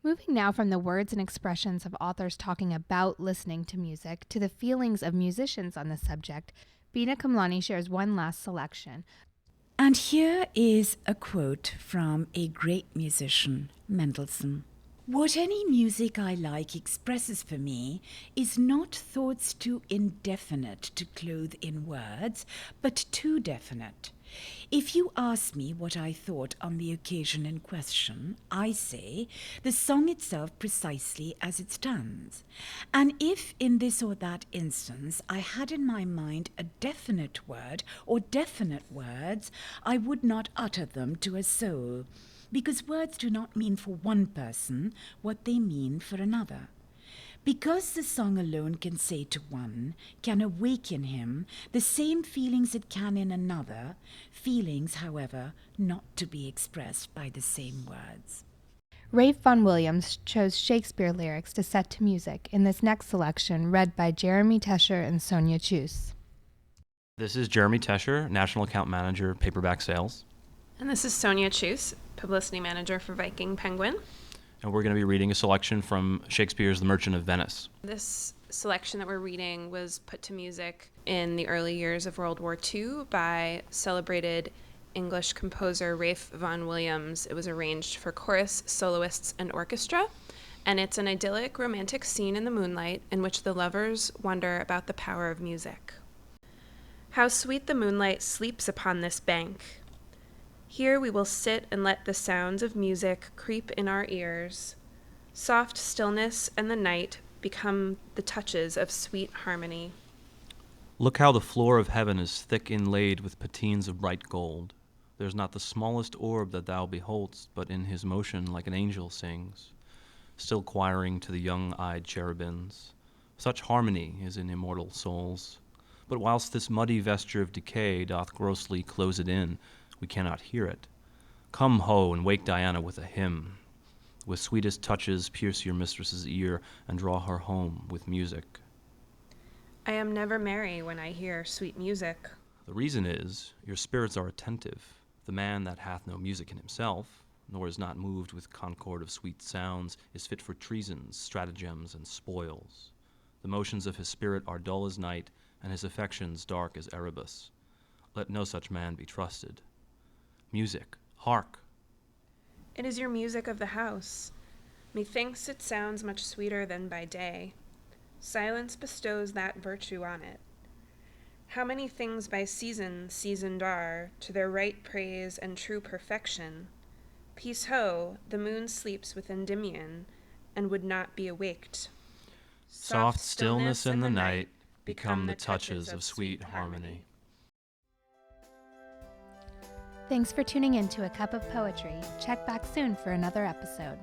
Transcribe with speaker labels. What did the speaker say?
Speaker 1: Moving now from the words and expressions of authors talking about listening to music to the feelings of musicians on the subject, Bina Kamlani shares one last selection.
Speaker 2: And here is a quote from a great musician, Mendelssohn. What any music I like expresses for me is not thoughts too indefinite to clothe in words, but too definite. If you ask me what I thought on the occasion in question, I say the song itself precisely as it stands. And if in this or that instance I had in my mind a definite word or definite words, I would not utter them to a soul, because words do not mean for one person what they mean for another. Because the song alone can say to one, can awaken him the same feelings it can in another, feelings, however, not to be expressed by the same words.
Speaker 1: Rafe Vaughan Williams chose Shakespeare lyrics to set to music in this next selection read by Jeremy Tesher and Sonia Chus.
Speaker 3: This is Jeremy Tesher, National Account Manager, Paperback Sales.
Speaker 4: And this is Sonia Chus, Publicity Manager for Viking Penguin.
Speaker 3: And we're going to be reading a selection from Shakespeare's The Merchant of Venice.
Speaker 4: This selection that we're reading was put to music in the early years of World War II by celebrated English composer Rafe Vaughan Williams. It was arranged for chorus, soloists, and orchestra. And it's an idyllic, romantic scene in the moonlight in which the lovers wonder about the power of music. How sweet the moonlight sleeps upon this bank. Here we will sit and let the sounds of music creep in our ears. Soft stillness and the night become the touches of sweet harmony.
Speaker 3: Look how the floor of heaven is thick inlaid with patines of bright gold. There's not the smallest orb that thou beholdst, but in his motion like an angel sings, still choiring to the young-eyed cherubims. Such harmony is in immortal souls. But whilst this muddy vesture of decay doth grossly close it in, we cannot hear it. Come, ho, and wake Diana with a hymn. With sweetest touches pierce your mistress's ear, and draw her home with music.
Speaker 4: I am never merry when I hear sweet music.
Speaker 3: The reason is, your spirits are attentive. The man that hath no music in himself, nor is not moved with concord of sweet sounds, is fit for treasons, stratagems, and spoils. The motions of his spirit are dull as night, and his affections dark as Erebus. Let no such man be trusted. Music, hark!
Speaker 4: It is your music of the house. Methinks it sounds much sweeter than by day. Silence bestows that virtue on it. How many things by season seasoned are, to their right praise and true perfection. Peace ho, the moon sleeps with Endymion, and would not be awaked.
Speaker 3: Soft stillness in the night become the touches of sweet harmony.
Speaker 1: Thanks for tuning in to A Cup of Poetry. Check back soon for another episode.